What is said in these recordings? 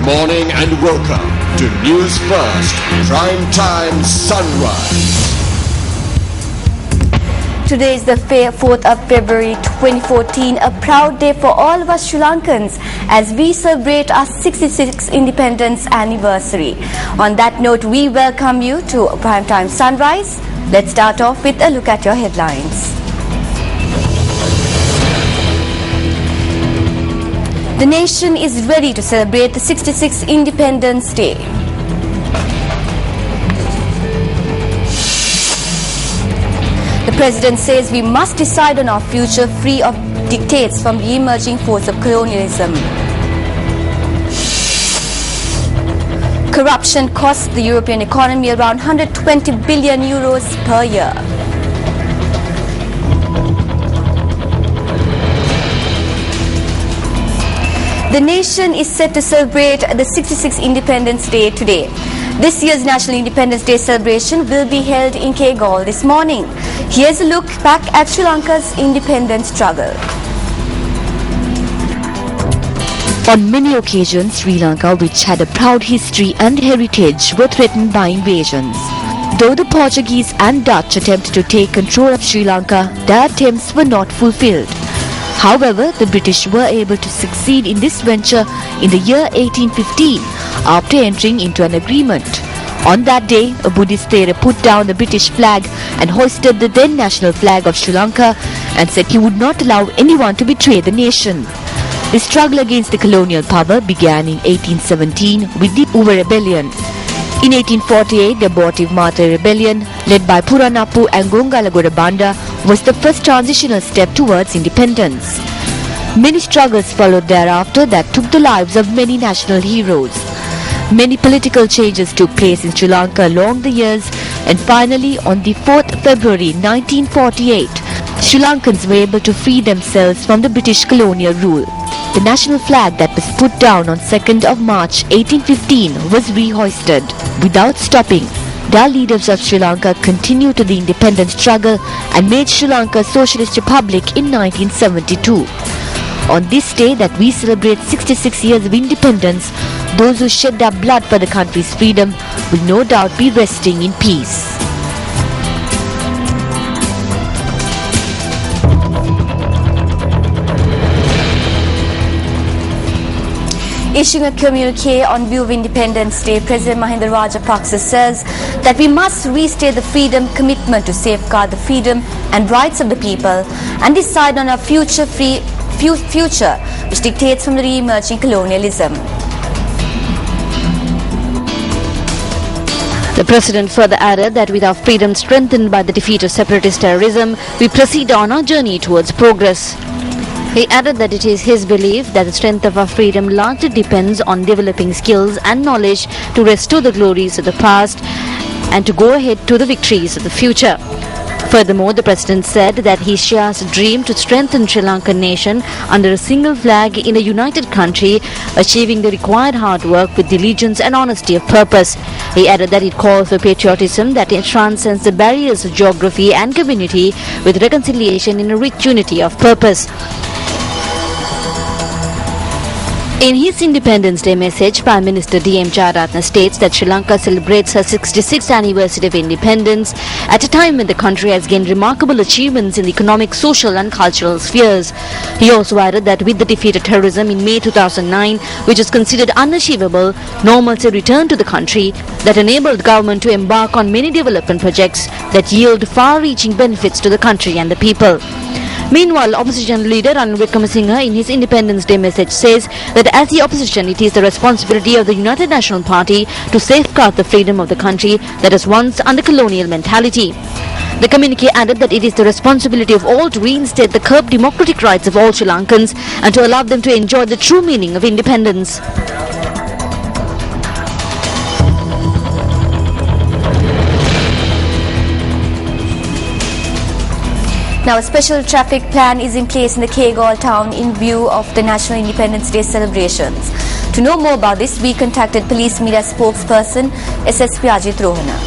morning and welcome to Newsfirst Prime Time Sunrise. Today is the 4th of February 2014, a proud day for all of us Sri Lankans as we celebrate our 66th independence anniversary. On that note, we welcome you to Primetime Sunrise. Let's start off with a look at your headlines. The nation is ready to celebrate the 66th Independence Day. The President says we must decide on our future free of dictates from the emerging force of colonialism. Corruption costs the European economy around 120 billion euros per year. The nation is set to celebrate the 66th Independence Day today. This year's National Independence Day celebration will be held in Kegol this morning. Here's a look back at Sri Lanka's independence struggle. On many occasions, Sri Lanka, which had a proud history and heritage, were threatened by invasions. Though the Portuguese and Dutch attempted to take control of Sri Lanka, their attempts were not fulfilled. However, the British were able to succeed in this venture in the year 1815 after entering into an agreement. On that day, a Buddhist theatre put down the British flag and hoisted the then national flag of Sri Lanka and said he would not allow anyone to betray the nation. The struggle against the colonial power began in 1817 with the Uva Rebellion. In 1848, the abortive Mata Rebellion, led by Puranapu and Gongalagoda Banda, was the first transitional step towards independence. Many struggles followed thereafter that took the lives of many national heroes. Many political changes took place in Sri Lanka along the years, and finally on the 4th February 1948, Sri Lankans were able to free themselves from the British colonial rule. The national flag that was put down on 2nd of March 1815 was rehoisted. Without stopping, the leaders of Sri Lanka continued to the independence struggle and made Sri Lanka a socialist republic in 1972. On this day that we celebrate 66 years of independence, those who shed their blood for the country's freedom will no doubt be resting in peace. Issuing a communique on view of Independence Day, President Mahinda Rajapaksa says that we must restate the freedom commitment to safeguard the freedom and rights of the people and decide on our future which dictates from the re-emerging colonialism. The President further added that with our freedom strengthened by the defeat of separatist terrorism, we proceed on our journey towards progress. He added that it is his belief that the strength of our freedom largely depends on developing skills and knowledge to restore the glories of the past and to go ahead to the victories of the future. Furthermore, the President said that he shares a dream to strengthen Sri Lankan nation under a single flag in a united country, achieving the required hard work with diligence and honesty of purpose. He added that it calls for patriotism that transcends the barriers of geography and community with reconciliation in a rich unity of purpose. In his Independence Day message, Prime Minister D.M. Jayaratne states that Sri Lanka celebrates her 66th anniversary of independence at a time when the country has gained remarkable achievements in the economic, social and cultural spheres. He also added that with the defeat of terrorism in May 2009, which was considered unachievable, normalcy returned to the country that enabled the government to embark on many development projects that yield far-reaching benefits to the country and the people. Meanwhile, opposition leader Ranil Wickremesinghe in his Independence Day message says that as the opposition, it is the responsibility of the United National Party to safeguard the freedom of the country that was once under colonial mentality. The communique added that it is the responsibility of all to reinstate the curbed democratic rights of all Sri Lankans and to allow them to enjoy the true meaning of independence. Now, a special traffic plan is in place in the Kegol town in view of the National Independence Day celebrations. To know more about this, we contacted police media spokesperson SSP Ajit Rohana.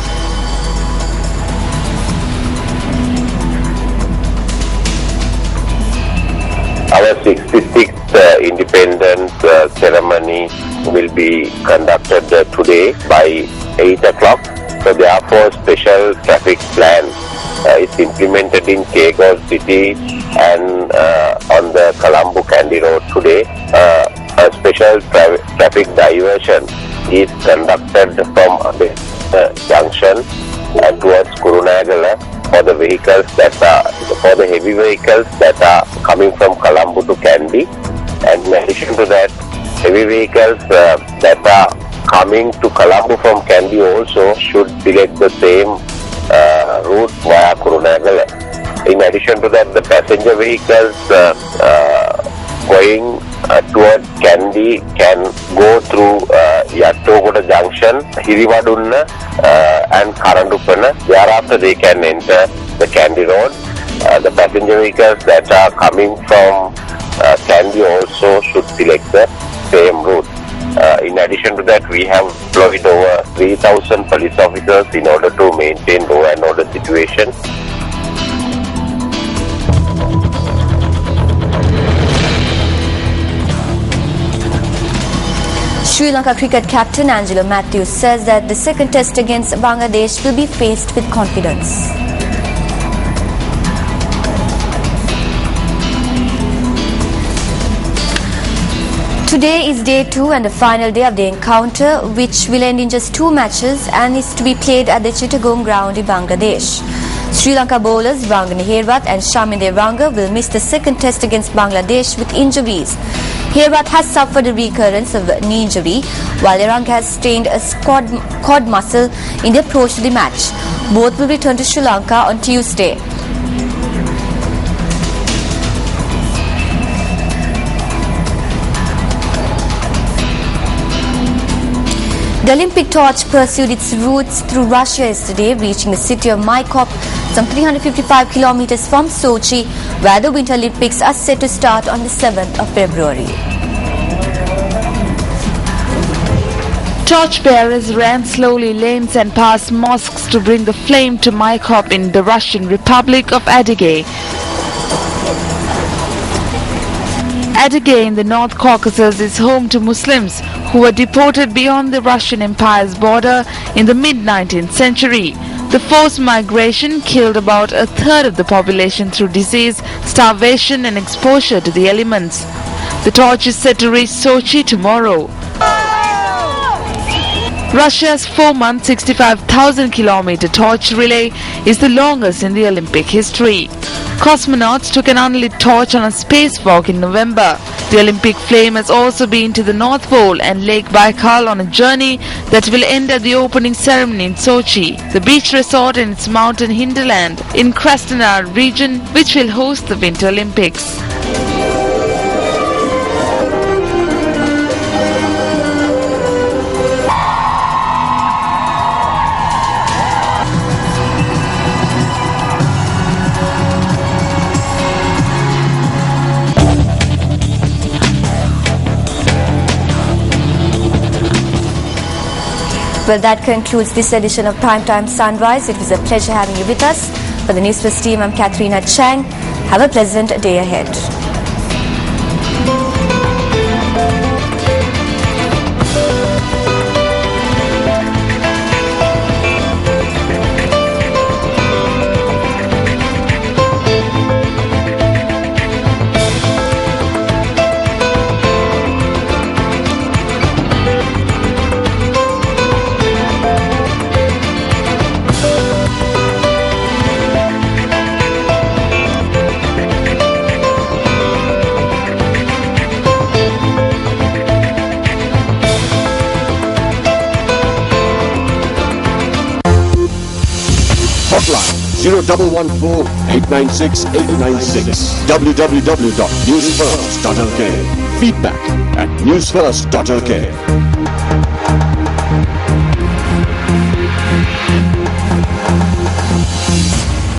Our 66th independence ceremony will be conducted today by 8 o'clock. So therefore, special traffic plan is implemented in Kegos City and on the Colombo Kandy Road today. A special traffic diversion is conducted from the junction towards Kurunagala for the vehicles for the heavy vehicles that are coming from Colombo to Kandy. And in addition to that, heavy vehicles that are coming to Colombo from Kandy also should select the same route via Kurunagala. In addition to that, the passenger vehicles going towards Kandy can go through Yattogoda Junction, Hiriwadunna and Karandupana. Thereafter they can enter the Kandy Road. The passenger vehicles that are coming from Kandy also should select the same route. In addition to that, we have deployed over 3,000 police officers in order to maintain law and order situation. Sri Lanka cricket captain Angelo Matthews says that the second test against Bangladesh will be faced with confidence. Today is day 2 and the final day of the encounter, which will end in just 2 matches and is to be played at the Chittagong ground in Bangladesh. Sri Lanka bowlers Rangana Herwath and Shaminde Ranga will miss the second test against Bangladesh with injuries. Herwath has suffered a recurrence of knee injury, while Erang has strained a quad muscle in the approach to the match. Both will return to Sri Lanka on Tuesday. The Olympic torch pursued its routes through Russia yesterday, reaching the city of Maikop, some 355 kilometers from Sochi, where the Winter Olympics are set to start on the 7th of February. Torchbearers ran slowly lanes and past mosques to bring the flame to Maikop in the Russian Republic of Adyghe. Adyghe in the North Caucasus is home to Muslims who were deported beyond the Russian Empire's border in the mid-19th century. The forced migration killed about a third of the population through disease, starvation and exposure to the elements. The torch is set to reach Sochi tomorrow. Russia's 4-month, 65,000-kilometer torch relay is the longest in the Olympic history. Cosmonauts took an unlit torch on a spacewalk in November. The Olympic flame has also been to the North Pole and Lake Baikal on a journey that will end at the opening ceremony in Sochi, the beach resort and its mountain hinterland in Krasnodar region, which will host the Winter Olympics. Well, that concludes this edition of Primetime Sunrise. It was a pleasure having you with us. For the Newsfirst team, I'm Katharina Chang. Have a pleasant day ahead. Hotline 0114-896-896. www.newsfirst.lk. Feedback at newsfirst.lk.